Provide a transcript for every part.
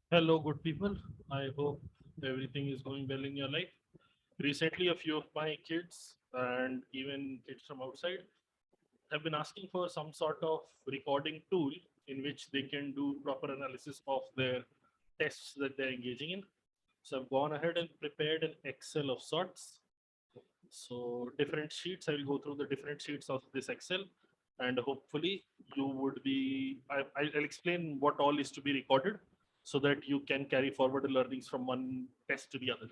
Hello, good people. I hope everything is going well in your life. Recently, a few of my kids and even kids from outside have been asking for some sort of recording tool in which they can do proper analysis of their tests that they're engaging in. So I've gone ahead and prepared an Excel of sorts. So different sheets, I will go through the different sheets of this Excel, and hopefully you would be, I'll explain what all is to be recorded so that you can carry forward the learnings from one test to the other.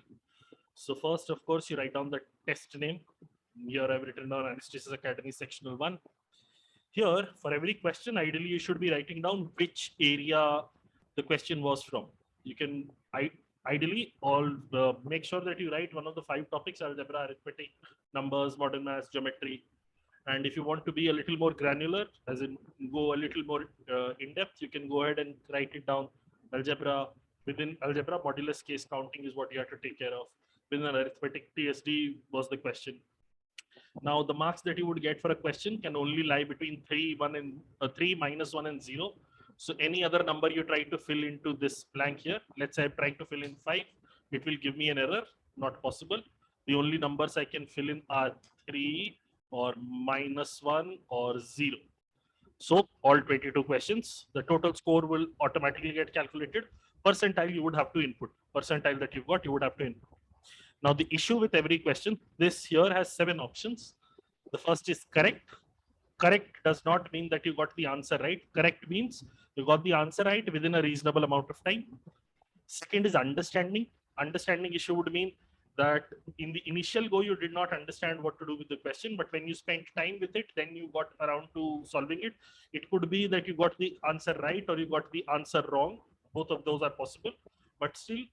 So first, of course, you write down the test name. Here I've written down Anastasis Academy Sectional 1. Here, for every question, ideally you should be writing down which area the question was from. You can ideally all make sure that you write one of the five topics: algebra, arithmetic, numbers, modern maths, geometry. And if you want to be a little more granular, as in go a little more in depth, you can go ahead and write it down. Algebra, within algebra, modulus case counting is what you have to take care of. Within arithmetic, TSD was the question. Now, the marks that you would get for a question can only lie between 3, 1, and 0. So any other number you try to fill into this blank here, let's say I'm trying to fill in 5, it will give me an error, not possible. The only numbers I can fill in are 3 or -1 or 0. So all 22 questions, the total score will automatically get calculated. Percentile you would have to input. Percentile that you've got, you would have to input. Now, the issue with every question, this here has 7 options. The first is correct. Correct does not mean that you got the answer right. Correct means you got the answer right within a reasonable amount of time. Second is understanding. Understanding issue would mean that in the initial go, you did not understand what to do with the question, but when you spent time with it, then you got around to solving it. It could be that you got the answer right or you got the answer wrong. Both of those are possible, but still,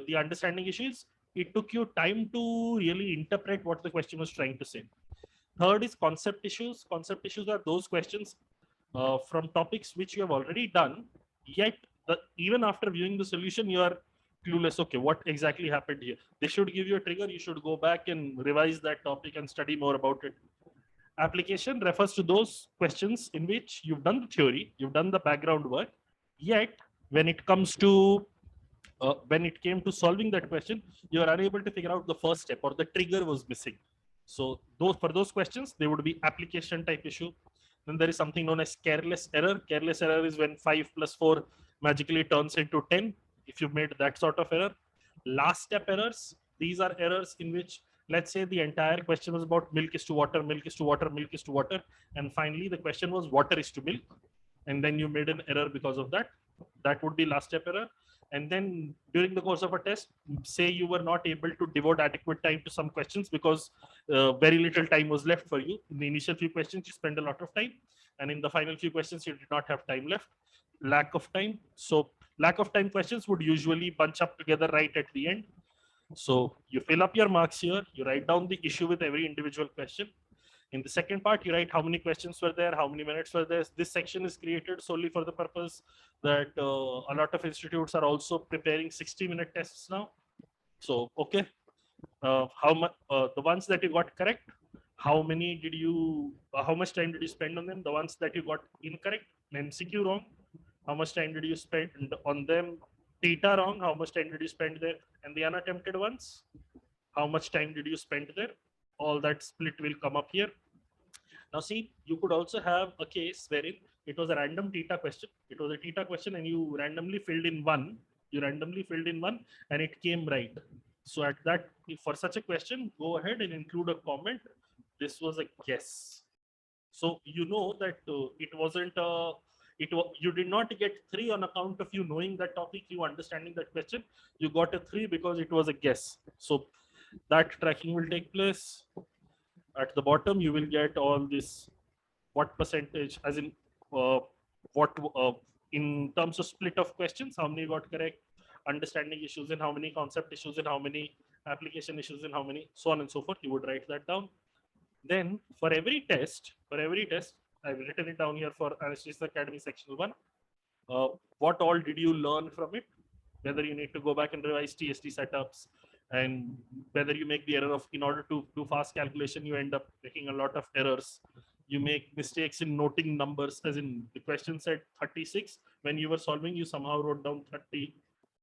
the understanding issue is it took you time to really interpret what the question was trying to say. Third is concept issues. Concept issues are those questions from topics which you have already done, yet even after viewing the solution, you are clueless. Okay, what exactly happened here? They should give you a trigger. You should go back and revise that topic and study more about it. Application refers to those questions in which you've done the theory, you've done the background work, yet when it comes to when it came to solving that question, you are unable to figure out the first step or the trigger was missing. So those for those questions, they would be application type issue. Then there is something known as careless error. Careless error is when 5 plus 4 magically turns into 10. If you've made that sort of error. Last step errors. These are errors in which, let's say, the entire question was about milk is to water, milk is to water, milk is to water. And finally, the question was water is to milk. And then you made an error because of that. That would be last step error. And then during the course of a test, say you were not able to devote adequate time to some questions because very little time was left for you. In the initial few questions, you spend a lot of time, and in the final few questions, you did not have time left. Lack of time. So lack of time questions would usually bunch up together right at the end. So you fill up your marks here, you write down the issue with every individual question. In the second part, you write how many questions were there, how many minutes were there. This section is created solely for the purpose that a lot of institutes are also preparing 60-minute tests now. So, okay, how much the ones that you got correct, how many did you, how much time did you spend on them? The ones that you got incorrect, MCQ wrong, how much time did you spend on them? Theta wrong, how much time did you spend there? And the unattempted ones, how much time did you spend there? All that split will come up here. Now see, you could also have a case wherein it was a random theta question. It was a theta question and you randomly filled in one. You randomly filled in one and it came right. So at that, for such a question, go ahead and include a comment. This was a guess. So you know that it wasn't a, you did not get 3 on account of you knowing that topic, you understanding that question. You got a 3 because it was a guess. So that tracking will take place. At the bottom, you will get all this, what percentage, as in what in terms of split of questions, how many got correct, understanding issues and how many, concept issues and how many, application issues and how many, so on and so forth. You would write that down. Then for every test, I've written it down here for Anastasis Academy Section 1. What all did you learn from it? Whether you need to go back and revise TSD setups, and whether you make the error of, in order to do fast calculation, you end up making a lot of errors. You make mistakes in noting numbers, as in the question said 36. When you were solving, you somehow wrote down 30.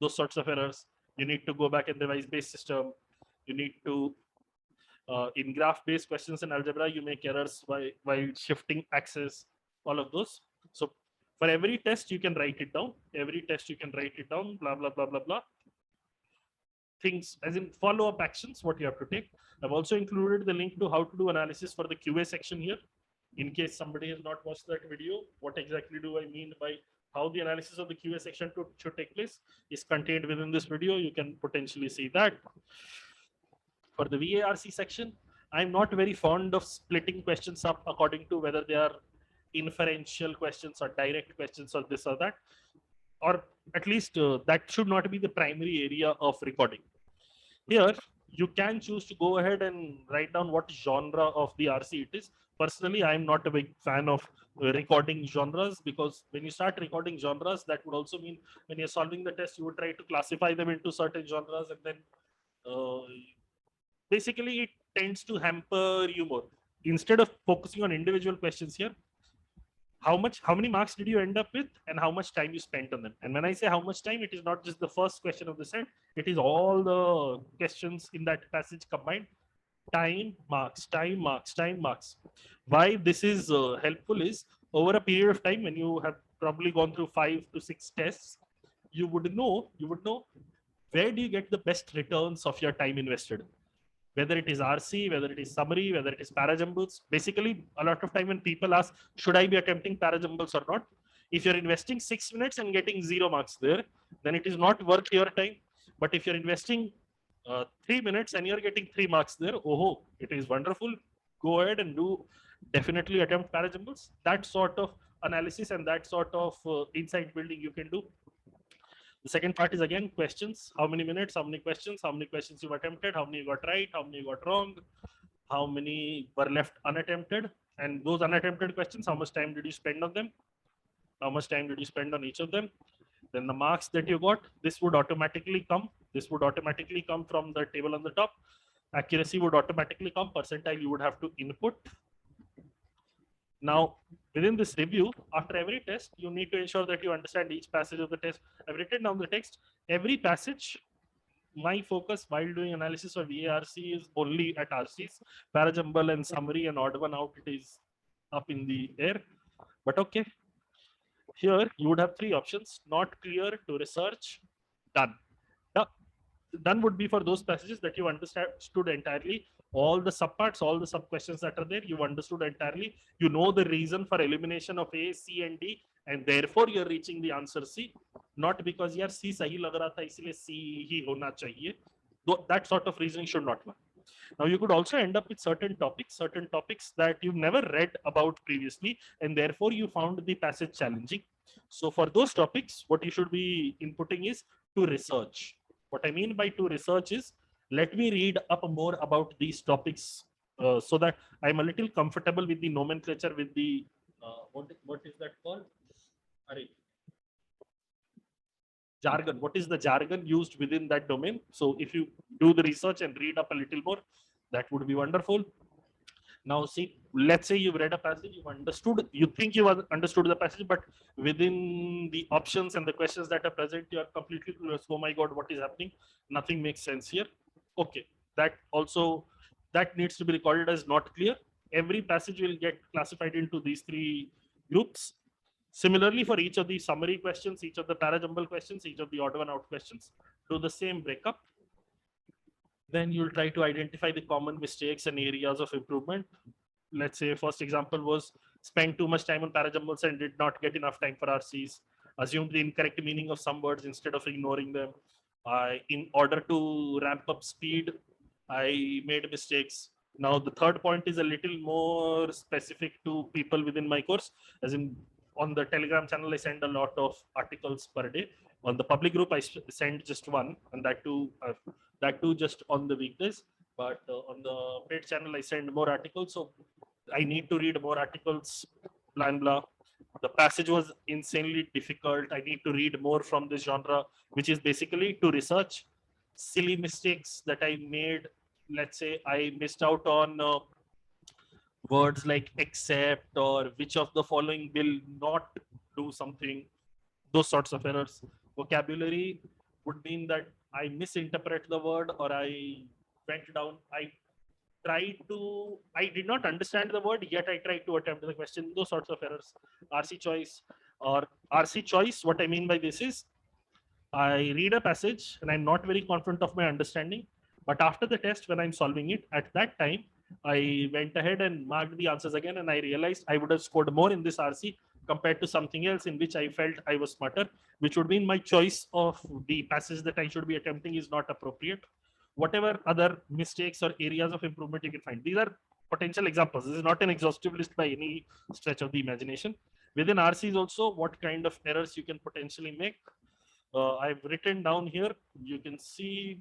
those sorts of errors. You need to go back and revise base system. You need to, in graph-based questions in algebra, you make errors while shifting axis, all of those. So for every test, you can write it down. Every test, you can write it down, blah, blah, blah, blah, blah. Things as in follow-up actions, what you have to take. I've also included the link to how to do analysis for the QA section here. In case somebody has not watched that video, what exactly do I mean by how the analysis of the QA section should take place is contained within this video. You can potentially see that. For the VARC section, I'm not very fond of splitting questions up according to whether they are inferential questions or direct questions or this or that, or at least that should not be the primary area of recording. Here, you can choose to go ahead and write down what genre of the RC it is. Personally, I'm not a big fan of recording genres, because when you start recording genres, that would also mean when you're solving the test, you would try to classify them into certain genres, and then basically it tends to hamper you more. Instead of focusing on individual questions here, how many marks did you end up with, and how much time you spent on them? And when I say how much time, it is not just the first question of the set, it is all the questions in that passage combined. Time, marks, time, marks, time, marks. Why this is helpful is, over a period of time, when you have probably gone through 5 to 6 tests, you would know where do you get the best returns of your time invested. Whether it is RC, whether it is summary, whether it is parajumbles. Basically, a lot of time when people ask, should I be attempting parajumbles or not? If you're investing 6 minutes and getting 0 marks there, then it is not worth your time. But if you're investing 3 minutes and you're getting 3 marks there, oh, it is wonderful. Go ahead and definitely attempt parajumbles. That sort of analysis and that sort of insight building you can do. The second part is again questions. How many minutes, how many questions you've attempted, how many you got right, how many you got wrong, how many were left unattempted, and those unattempted questions, how much time did you spend on them? How much time did you spend on each of them? Then the marks that you got, this would automatically come. This would automatically come from the table on the top. Accuracy would automatically come. Percentile you would have to input. Now, within this review, after every test, you need to ensure that you understand each passage of the test. I've written down the text. Every passage, my focus while doing analysis of VARC is only at RCs. Parajumble and summary and odd one out, it is up in the air. But okay, here you would have 3 options: not clear, to research, done. Done would be for those passages that you understood entirely. All the subparts, all the sub questions that are there, you've understood entirely. You know the reason for elimination of A, C, and D, and therefore you're reaching the answer C. Not because yaar C sahi lag raha tha, isliye C hi hona chahiye. That sort of reasoning should not work. Now you could also end up with certain topics that you've never read about previously, and therefore you found the passage challenging. So for those topics, what you should be inputting is to research. What I mean by to research is, let me read up more about these topics so that I'm a little comfortable with the nomenclature, with the, what is that called? Jargon. What is the jargon used within that domain? So if you do the research and read up a little more, that would be wonderful. Now see, let's say you've read a passage, you've understood, you think you have understood the passage, but within the options and the questions that are present, you are completely clueless. Oh my God, what is happening? Nothing makes sense here. Okay, that needs to be recorded as not clear. Every passage will get classified into these 3 groups. Similarly, for each of the summary questions, each of the parajumble questions, each of the odd one out questions, do the same breakup. Then you'll try to identify the common mistakes and areas of improvement. Let's say first example was spend too much time on parajumbles and did not get enough time for RCs. Assumed the incorrect meaning of some words instead of ignoring them. In order to ramp up speed, I made mistakes. Now the third point is a little more specific to people within my course. As in, on the Telegram channel, I send a lot of articles per day. On the public group, I send just one, and that too just on the weekdays. But on the paid channel, I send more articles. So I need to read more articles, blah, blah. The passage was insanely difficult. I need to read more from this genre, which is basically to research silly mistakes that I made. Let's say I missed out on words like except, or which of the following will not do something, those sorts of errors. Vocabulary, would mean that I misinterpret the word or I went down. I did not understand the word, yet I tried to attempt the question. Those sorts of errors. RC choice or RC choice. What I mean by this is I read a passage and I'm not very confident of my understanding. But after the test, when I'm solving it, at that time, I went ahead and marked the answers again, and I realized I would have scored more in this RC compared to something else in which I felt I was smarter, which would mean my choice of the passage that I should be attempting is not appropriate. Whatever other mistakes or areas of improvement you can find, these are potential examples. This is not an exhaustive list by any stretch of the imagination. Within RCs also, what kind of errors you can potentially make. I've written down here. You can see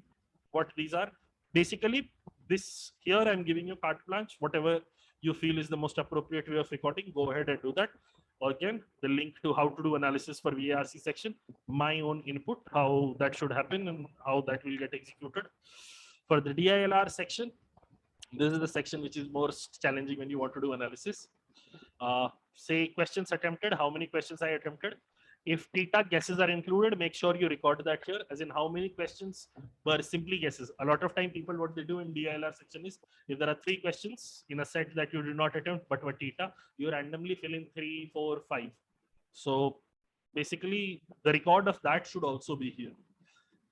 what these are. Basically, this here I'm giving you carte blanche. Whatever you feel is the most appropriate way of recording, go ahead and do that. Again, the link to how to do analysis for VARC section, my own input, how that should happen and how that will get executed. For the DILR section, this is the section which is most challenging when you want to do analysis. Say questions attempted, how many questions I attempted. If theta guesses are included, make sure you record that here, as in how many questions were simply guesses. A lot of time people, what they do in DILR section is, if there are 3 questions in a set that you did not attempt but were theta, you randomly fill in 3, 4, 5. So basically the record of that should also be here.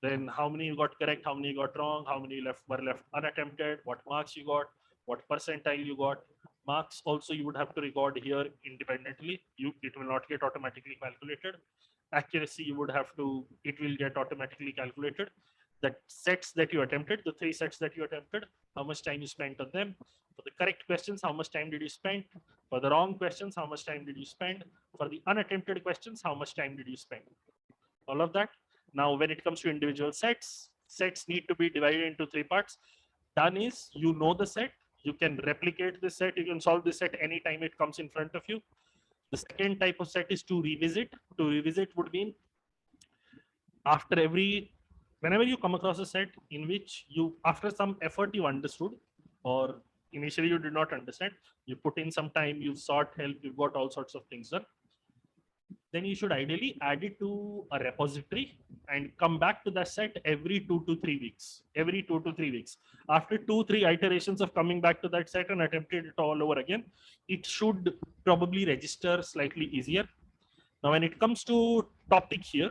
Then how many you got correct, how many you got wrong, how many were left unattempted, what marks you got, what percentile you got. Marks also you would have to record here independently. It will not get automatically calculated. Accuracy you would have to, it will get automatically calculated. The sets that you attempted, the 3 sets that you attempted, how much time you spent on them. For the correct questions, how much time did you spend? For the wrong questions, how much time did you spend? For the unattempted questions, how much time did you spend? All of that. Now, when it comes to individual sets, sets need to be divided into 3 parts. Done is, you know the set, you can replicate the set, you can solve the set anytime it comes in front of you. The second type of set is to revisit. To revisit would mean whenever you come across a set in which you, after some effort you understood, or initially you did not understand, you put in some time, you've sought help, you've got all sorts of things done, then you should ideally add it to a repository and come back to that set every 2 to 3 weeks. Every 2 to 3 weeks. After 2-3 iterations of coming back to that set and attempting it all over again, it should probably register slightly easier. Now, when it comes to topic here,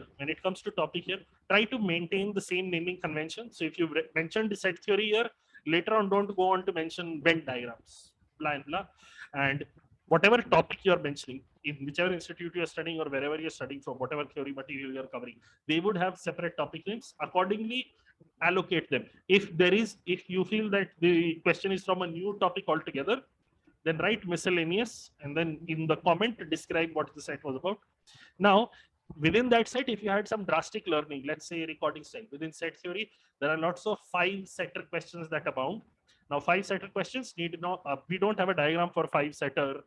try to maintain the same naming convention. So if you mentioned the set theory here, later on, don't go on to mention Venn diagrams, blah and blah. And whatever topic you're mentioning, in whichever institute you're studying or wherever you're studying from, whatever theory material you're covering, they would have separate topic names. Accordingly, allocate them. If you feel that the question is from a new topic altogether, then write miscellaneous and then in the comment describe what the set was about. Now, within that set, if you had some drastic learning, let's say recording style, within set theory, there are lots of 5-setter questions that abound. Now, 5-setter questions we don't have a diagram for 5-setter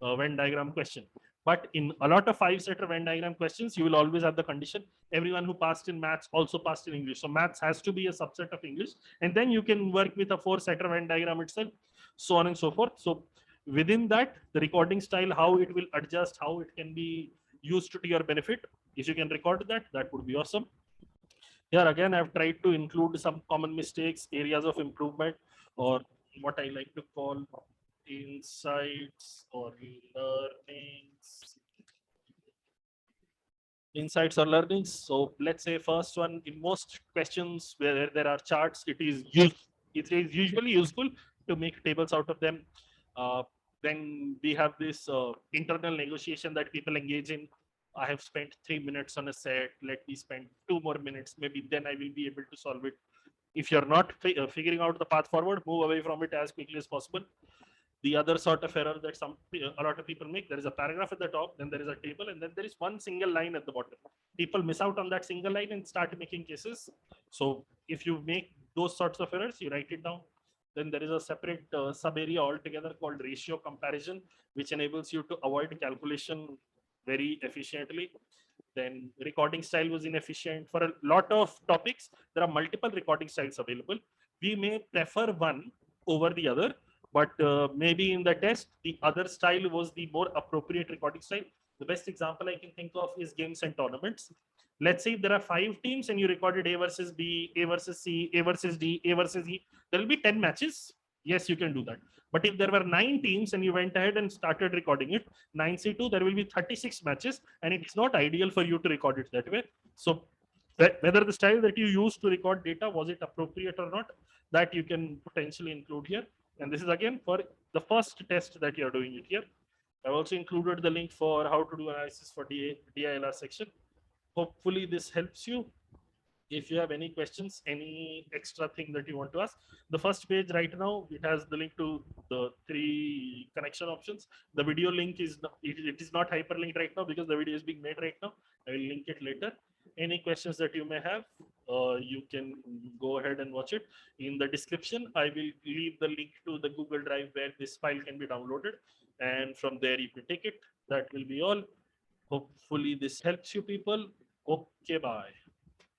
Venn diagram question. But in a lot of 5-setter Venn diagram questions, you will always have the condition, everyone who passed in maths also passed in English. So maths has to be a subset of English. And then you can work with a 4-setter Venn diagram itself, so on and so forth. So within that, the recording style, how it will adjust, how it can be used to your benefit. If you can record that, that would be awesome. Here again, I've tried to include some common mistakes, areas of improvement, or what I like to call insights or learnings. Insights or learnings. So let's say first one, in most questions where there are charts, it is usually useful to make tables out of them. Then we have this internal negotiation that people engage in. I have spent 3 minutes on a set. Let me spend 2 more minutes. Maybe then I will be able to solve it. If you're not figuring out the path forward, move away from it as quickly as possible. The other sort of error that a lot of people make, there is a paragraph at the top, then there is a table, and then there is one single line at the bottom. People miss out on that single line and start making cases. So if you make those sorts of errors, you write it down. Then there is a separate sub area altogether called ratio comparison, which enables you to avoid calculation very efficiently. Then recording style was inefficient. For a lot of topics, there are multiple recording styles available. We may prefer one over the other, but maybe in the test, the other style was the more appropriate recording style. The best example I can think of is games and tournaments. Let's say if there are 5 teams and you recorded A versus B, A versus C, A versus D, A versus E, there will be 10 matches. Yes, you can do that. But if there were 9 teams and you went ahead and started recording it, 9C2, there will be 36 matches, and it is not ideal for you to record it that way. So whether the style that you used to record data, was it appropriate or not, that you can potentially include here. And this is again for the first test that you're doing it here. I've also included the link for how to do analysis for DILR section. Hopefully this helps you. If you have any questions, any extra thing that you want to ask, the first page right now, it has the link to the 3 connection options. The video link is not, it is not hyperlinked right now because the video is being made right now. I will link it later. Any questions that you may have, you can go ahead and watch it. In the description, I will leave the link to the Google Drive where this file can be downloaded, and from there you can take it. That will be all. Hopefully this helps you people. Okay, bye.